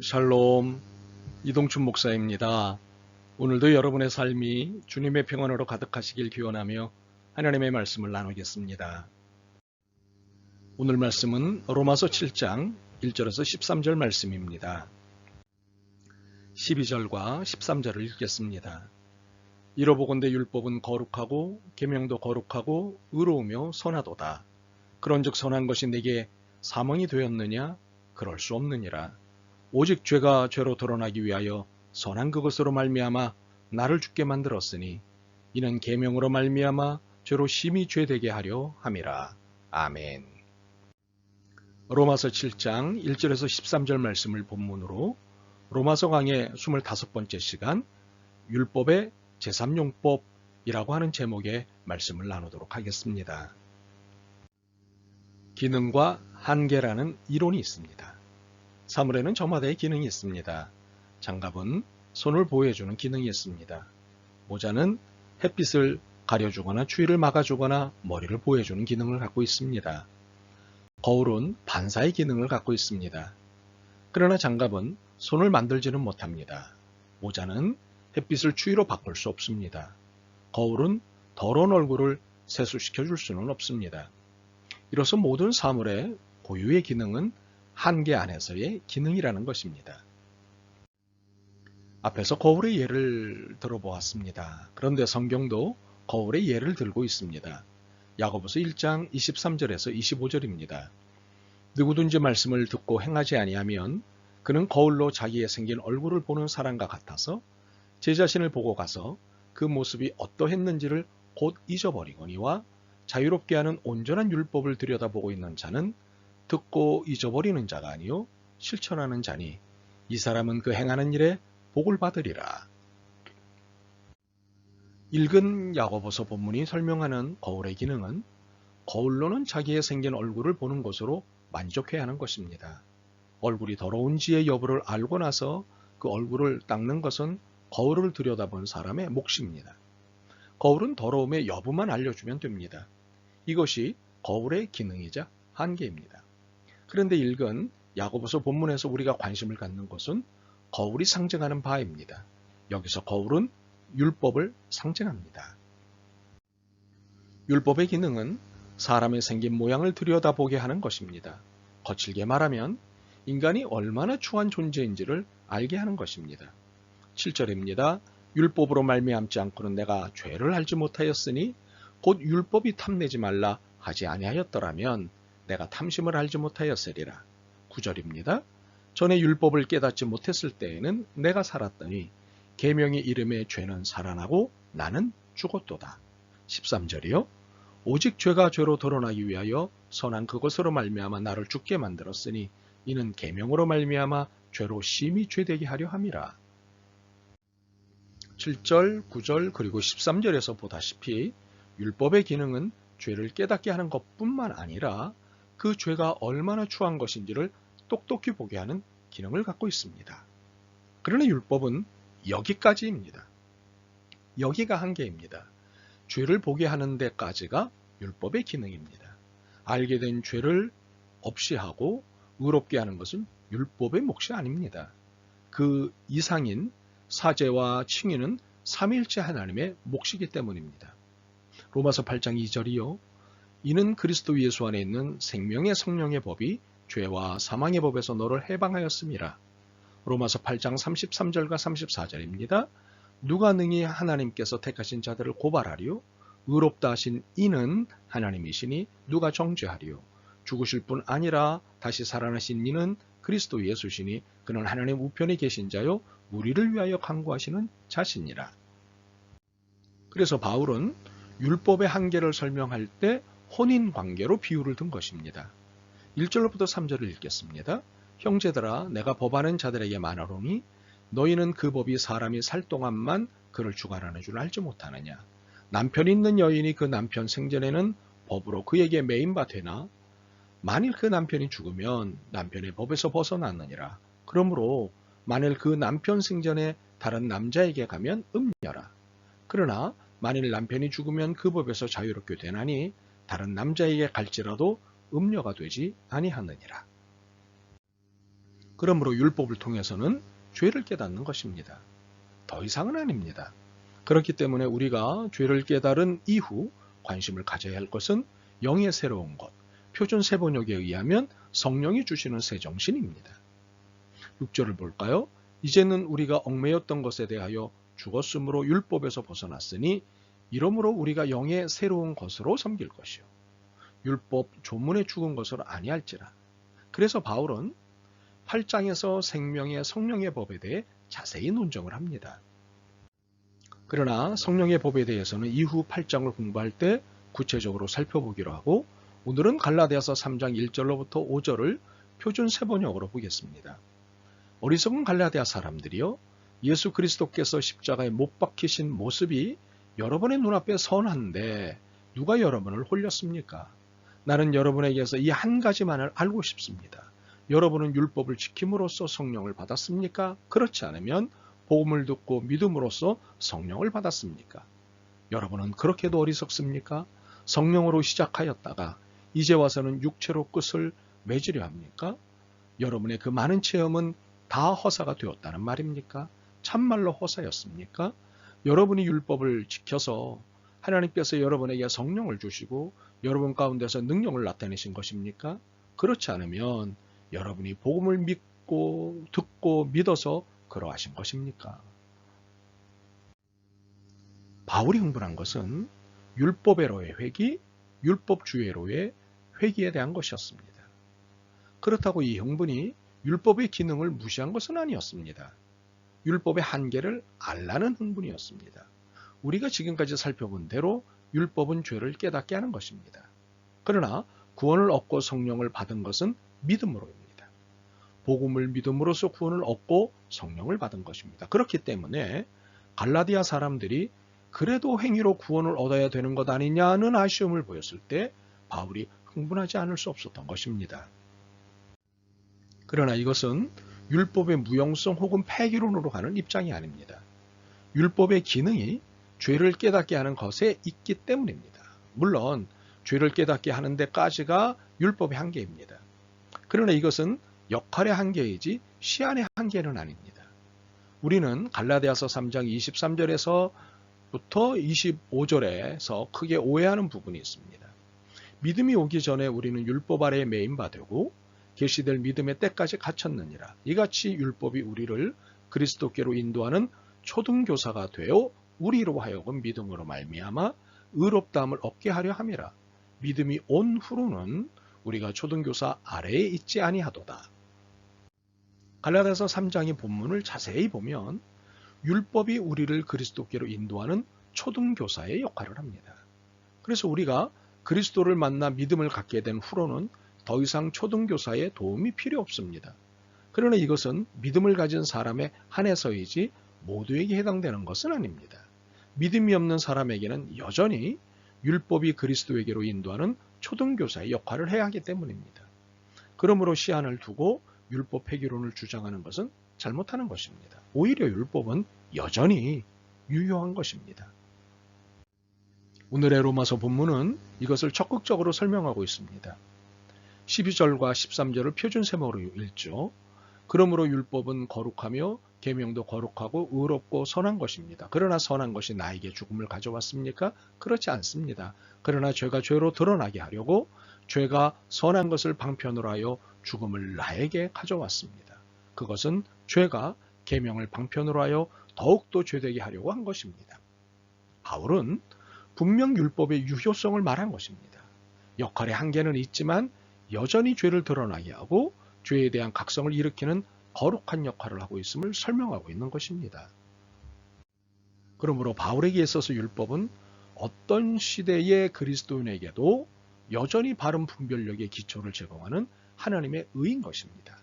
샬롬, 이동춘 목사입니다. 오늘도 여러분의 삶이 주님의 평안으로 가득하시길 기원하며 하나님의 말씀을 나누겠습니다. 오늘 말씀은 로마서 7장 1절에서 13절 말씀입니다. 12절과 13절을 읽겠습니다. 이로보건대 율법은 거룩하고 계명도 거룩하고 의로우며 선하도다. 그런즉 선한 것이 내게 사망이 되었느냐? 그럴 수 없느니라. 오직 죄가 죄로 드러나기 위하여 선한 그것으로 말미암아 나를 죽게 만들었으니 이는 계명으로 말미암아 죄로 심히 죄되게 하려 함이라. 아멘. 로마서 7장 1절에서 13절 말씀을 본문으로 로마서 강의 25번째 시간 율법의 제3용법이라고 하는 제목의 말씀을 나누도록 하겠습니다. 기능과 한계라는 이론이 있습니다. 사물에는 저마다의 기능이 있습니다. 장갑은 손을 보호해주는 기능이 있습니다. 모자는 햇빛을 가려주거나 추위를 막아주거나 머리를 보호해주는 기능을 갖고 있습니다. 거울은 반사의 기능을 갖고 있습니다. 그러나 장갑은 손을 만들지는 못합니다. 모자는 햇빛을 추위로 바꿀 수 없습니다. 거울은 더러운 얼굴을 세수시켜줄 수는 없습니다. 이로써 모든 사물의 고유의 기능은 한계 안에서의 기능이라는 것입니다. 앞에서 거울의 예를 들어보았습니다. 그런데 성경도 거울의 예를 들고 있습니다. 야고보서 1장 23절에서 25절입니다. 누구든지 말씀을 듣고 행하지 아니하면 그는 거울로 자기의 생긴 얼굴을 보는 사람과 같아서 제 자신을 보고 가서 그 모습이 어떠했는지를 곧 잊어버리거니와 자유롭게 하는 온전한 율법을 들여다보고 있는 자는 듣고 잊어버리는 자가 아니요 실천하는 자니 이 사람은 그 행하는 일에 복을 받으리라. 읽은 야고보서 본문이 설명하는 거울의 기능은 거울로는 자기의 생긴 얼굴을 보는 것으로 만족해야 하는 것입니다. 얼굴이 더러운지의 여부를 알고 나서 그 얼굴을 닦는 것은 거울을 들여다본 사람의 몫입니다. 거울은 더러움의 여부만 알려주면 됩니다. 이것이 거울의 기능이자 한계입니다. 그런데 읽은 야고보서 본문에서 우리가 관심을 갖는 것은 거울이 상징하는 바입니다. 여기서 거울은 율법을 상징합니다. 율법의 기능은 사람의 생긴 모양을 들여다보게 하는 것입니다. 거칠게 말하면 인간이 얼마나 추한 존재인지를 알게 하는 것입니다. 7절입니다. 율법으로 말미암지 않고는 내가 죄를 알지 못하였으니 곧 율법이 탐내지 말라 하지 아니하였더라면 내가 탐심을 알지 못하였으리라. 9절입니다. 전에 율법을 깨닫지 못했을 때에는 내가 살았더니 계명의 이름에 죄는 살아나고 나는 죽었도다. 13절이요. 오직 죄가 죄로 드러나기 위하여 선한 그것으로 말미암아 나를 죽게 만들었으니 이는 계명으로 말미암아 죄로 심히 죄되게 하려 함이라. 7절, 9절 그리고 13절에서 보다시피 율법의 기능은 죄를 깨닫게 하는 것뿐만 아니라 그 죄가 얼마나 추한 것인지를 똑똑히 보게 하는 기능을 갖고 있습니다. 그러나 율법은 여기까지입니다. 여기가 한계입니다. 죄를 보게 하는 데까지가 율법의 기능입니다. 알게 된 죄를 없이 하고 의롭게 하는 것은 율법의 몫이 아닙니다. 그 이상인 사죄와 칭의는 삼위일체 하나님의 몫이기 때문입니다. 로마서 8장 2절이요. 이는 그리스도 예수 안에 있는 생명의 성령의 법이 죄와 사망의 법에서 너를 해방하였음이라. 로마서 8장 33절과 34절입니다. 누가 능히 하나님께서 택하신 자들을 고발하리요? 의롭다 하신 이는 하나님이시니 누가 정죄하리요? 죽으실 뿐 아니라 다시 살아나신 이는 그리스도 예수시니 그는 하나님 우편에 계신 자요 우리를 위하여 간구하시는 자시니라. 그래서 바울은 율법의 한계를 설명할 때 혼인관계로 비유를 든 것입니다. 1절로부터 3절을 읽겠습니다. 형제들아 내가 법하는 자들에게 말하노니 너희는 그 법이 사람이 살 동안만 그를 주관하는 줄 알지 못하느냐. 남편 있는 여인이 그 남편 생전에는 법으로 그에게 매인 바 되나 만일 그 남편이 죽으면 남편의 법에서 벗어났느니라. 그러므로 만일 그 남편 생전에 다른 남자에게 가면 음녀라. 그러나 만일 남편이 죽으면 그 법에서 자유롭게 되나니 다른 남자에게 갈지라도 음녀가 되지 아니하느니라. 그러므로 율법을 통해서는 죄를 깨닫는 것입니다. 더 이상은 아닙니다. 그렇기 때문에 우리가 죄를 깨달은 이후 관심을 가져야 할 것은 영의 새로운 것, 표준 세번역에 의하면 성령이 주시는 새 정신입니다. 6절을 볼까요? 이제는 우리가 얽매였던 것에 대하여 죽었으므로 율법에서 벗어났으니 이러므로 우리가 영의 새로운 것으로 섬길 것이요. 율법 조문에 죽은 것으로 아니할지라. 그래서 바울은 8장에서 생명의 성령의 법에 대해 자세히 논정을 합니다. 그러나 성령의 법에 대해서는 이후 8장을 공부할 때 구체적으로 살펴보기로 하고 오늘은 갈라디아서 3장 1절로부터 5절을 표준 세번역으로 보겠습니다. 어리석은 갈라디아 사람들이요, 예수 그리스도께서 십자가에 못 박히신 모습이 여러분의 눈앞에 선한데 누가 여러분을 홀렸습니까? 나는 여러분에게서 이 한 가지만을 알고 싶습니다. 여러분은 율법을 지킴으로써 성령을 받았습니까? 그렇지 않으면 복음을 듣고 믿음으로써 성령을 받았습니까? 여러분은 그렇게도 어리석습니까? 성령으로 시작하였다가 이제 와서는 육체로 끝을 맺으려 합니까? 여러분의 그 많은 체험은 다 허사가 되었다는 말입니까? 참말로 허사였습니까? 여러분이 율법을 지켜서 하나님께서 여러분에게 성령을 주시고 여러분 가운데서 능력을 나타내신 것입니까? 그렇지 않으면 여러분이 복음을 믿고 듣고 믿어서 그러하신 것입니까? 바울이 흥분한 것은 율법에로의 회귀, 율법주의로의 회귀에 대한 것이었습니다. 그렇다고 이 흥분이 율법의 기능을 무시한 것은 아니었습니다. 율법의 한계를 알라는 흥분이었습니다. 우리가 지금까지 살펴본 대로 율법은 죄를 깨닫게 하는 것입니다. 그러나 구원을 얻고 성령을 받은 것은 믿음으로입니다. 복음을 믿음으로써 구원을 얻고 성령을 받은 것입니다. 그렇기 때문에 갈라디아 사람들이 그래도 행위로 구원을 얻어야 되는 것 아니냐는 아쉬움을 보였을 때 바울이 흥분하지 않을 수 없었던 것입니다. 그러나 이것은 율법의 무용성 혹은 폐기론으로 가는 입장이 아닙니다. 율법의 기능이 죄를 깨닫게 하는 것에 있기 때문입니다. 물론 죄를 깨닫게 하는 데까지가 율법의 한계입니다. 그러나 이것은 역할의 한계이지 시한의 한계는 아닙니다. 우리는 갈라디아서 3장 23절에서부터 25절에서 크게 오해하는 부분이 있습니다. 믿음이 오기 전에 우리는 율법 아래에 매인 바 되고 계시될 믿음의 때까지 갇혔느니라. 이같이 율법이 우리를 그리스도께로 인도하는 초등교사가 되어 우리로 하여금 믿음으로 말미암아 의롭다함을 얻게 하려 함이라. 믿음이 온 후로는 우리가 초등교사 아래에 있지 아니하도다. 갈라디아서 3장의 본문을 자세히 보면 율법이 우리를 그리스도께로 인도하는 초등교사의 역할을 합니다. 그래서 우리가 그리스도를 만나 믿음을 갖게 된 후로는 더 이상 초등교사의 도움이 필요 없습니다. 그러나 이것은 믿음을 가진 사람에 한해서이지 모두에게 해당되는 것은 아닙니다. 믿음이 없는 사람에게는 여전히 율법이 그리스도에게로 인도하는 초등교사의 역할을 해야 하기 때문입니다. 그러므로 시한을 두고 율법 폐기론을 주장하는 것은 잘못하는 것입니다. 오히려 율법은 여전히 유효한 것입니다. 오늘의 로마서 본문은 이것을 적극적으로 설명하고 있습니다. 12절과 13절을 표준 세모로 읽죠. 그러므로 율법은 거룩하며 계명도 거룩하고 의롭고 선한 것입니다. 그러나 선한 것이 나에게 죽음을 가져왔습니까? 그렇지 않습니다. 그러나 죄가 죄로 드러나게 하려고 죄가 선한 것을 방편으로 하여 죽음을 나에게 가져왔습니다. 그것은 죄가 계명을 방편으로 하여 더욱더 죄되게 하려고 한 것입니다. 바울은 분명 율법의 유효성을 말한 것입니다. 역할의 한계는 있지만 여전히 죄를 드러나게 하고 죄에 대한 각성을 일으키는 거룩한 역할을 하고 있음을 설명하고 있는 것입니다. 그러므로 바울에게 있어서 율법은 어떤 시대의 그리스도인에게도 여전히 바른 분별력의 기초를 제공하는 하나님의 의인 것입니다.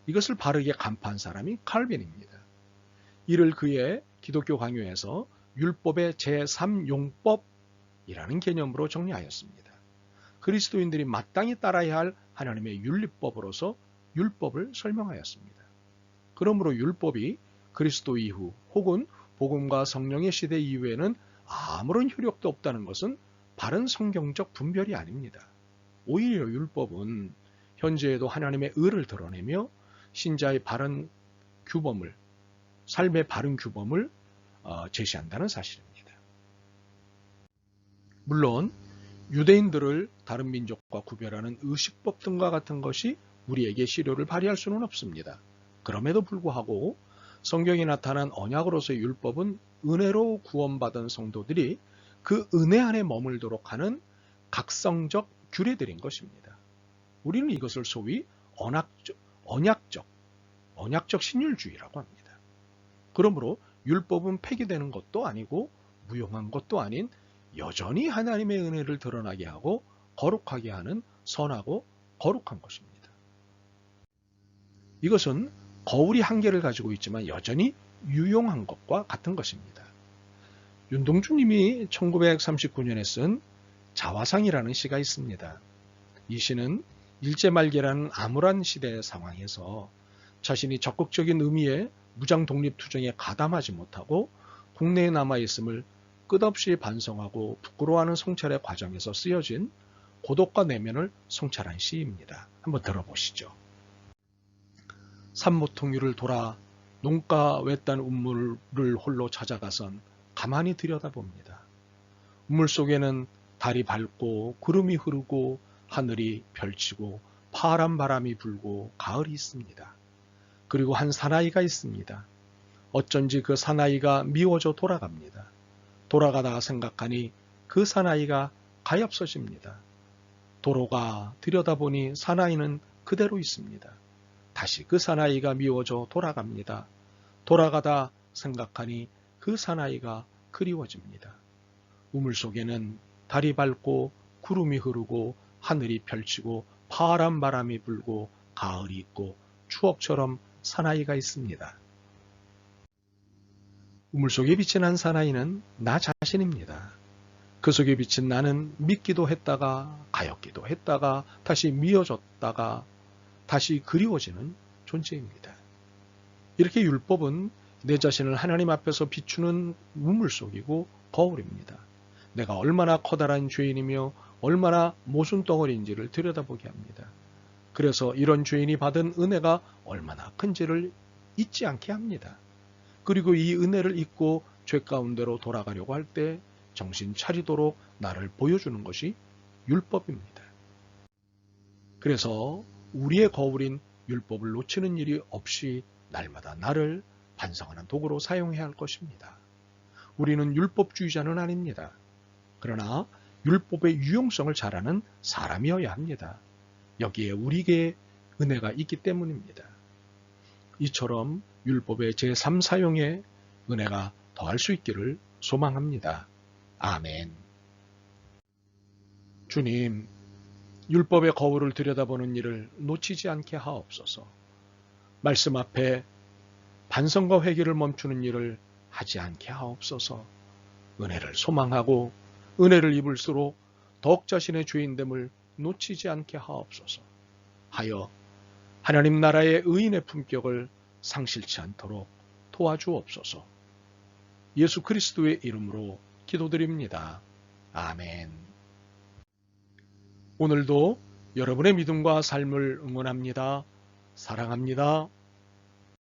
이것을 바르게 간파한 사람이 칼빈입니다. 이를 그의 기독교 강요에서 율법의 제3용법이라는 개념으로 정리하였습니다. 그리스도인들이 마땅히 따라야 할 하나님의 윤리법으로서 율법을 설명하였습니다. 그러므로 율법이 그리스도 이후 혹은 복음과 성령의 시대 이후에는 아무런 효력도 없다는 것은 바른 성경적 분별이 아닙니다. 오히려 율법은 현재에도 하나님의 의를 드러내며 신자의 바른 규범을, 삶의 바른 규범을 제시한다는 사실입니다. 물론 유대인들을 다른 민족과 구별하는 의식법 등과 같은 것이 우리에게 실효를 발휘할 수는 없습니다. 그럼에도 불구하고 성경에 나타난 언약으로서의 율법은 은혜로 구원받은 성도들이 그 은혜 안에 머물도록 하는 각성적 규례들인 것입니다. 우리는 이것을 소위 언약적 신율주의라고 합니다. 그러므로 율법은 폐기되는 것도 아니고 무용한 것도 아닌 여전히 하나님의 은혜를 드러나게 하고 거룩하게 하는 선하고 거룩한 것입니다. 이것은 거울이 한계를 가지고 있지만 여전히 유용한 것과 같은 것입니다. 윤동주님이 1939년에 쓴 자화상이라는 시가 있습니다. 이 시는 일제말기라는 암울한 시대 상황에서 자신이 적극적인 의미의 무장 독립투쟁에 가담하지 못하고 국내에 남아있음을 끝없이 반성하고 부끄러워하는 성찰의 과정에서 쓰여진 고독과 내면을 성찰한 시입니다. 한번 들어보시죠. 산모퉁이를 돌아 농가 외딴 우물을 홀로 찾아가선 가만히 들여다봅니다. 우물 속에는 달이 밝고 구름이 흐르고 하늘이 펼치고 파란 바람이 불고 가을이 있습니다. 그리고 한 사나이가 있습니다. 어쩐지 그 사나이가 미워져 돌아갑니다. 돌아가다가 생각하니 그 사나이가 가엾어집니다. 도로가 들여다보니 사나이는 그대로 있습니다. 다시 그 사나이가 미워져 돌아갑니다. 돌아가다 생각하니 그 사나이가 그리워집니다. 우물 속에는 달이 밝고 구름이 흐르고 하늘이 펼치고 파란 바람이 불고 가을이 있고 추억처럼 사나이가 있습니다. 우물 속에 비친 한 사나이는 나 자신입니다. 그 속에 비친 나는 믿기도 했다가 가엾기도 했다가 다시 미워졌다가 다시 그리워지는 존재입니다. 이렇게 율법은 내 자신을 하나님 앞에서 비추는 우물 속이고 거울입니다. 내가 얼마나 커다란 죄인이며 얼마나 모순덩어리인지를 들여다보게 합니다. 그래서 이런 죄인이 받은 은혜가 얼마나 큰지를 잊지 않게 합니다. 그리고 이 은혜를 잊고 죄 가운데로 돌아가려고 할 때 정신 차리도록 나를 보여주는 것이 율법입니다. 그래서 우리의 거울인 율법을 놓치는 일이 없이 날마다 나를 반성하는 도구로 사용해야 할 것입니다. 우리는 율법주의자는 아닙니다. 그러나 율법의 유용성을 잘 아는 사람이어야 합니다. 여기에 우리에게 은혜가 있기 때문입니다. 이처럼 율법의 제3 사용에 은혜가 더할 수 있기를 소망합니다. 아멘. 주님, 율법의 거울을 들여다보는 일을 놓치지 않게 하옵소서. 말씀 앞에 반성과 회개를 멈추는 일을 하지 않게 하옵소서. 은혜를 소망하고 은혜를 입을수록 더욱 자신의 죄인됨을 놓치지 않게 하옵소서. 하여 하나님 나라의 의인의 품격을 상실치 않도록 도와주옵소서. 예수 그리스도의 이름으로 기도드립니다. 아멘. 오늘도 여러분의 믿음과 삶을 응원합니다. 사랑합니다.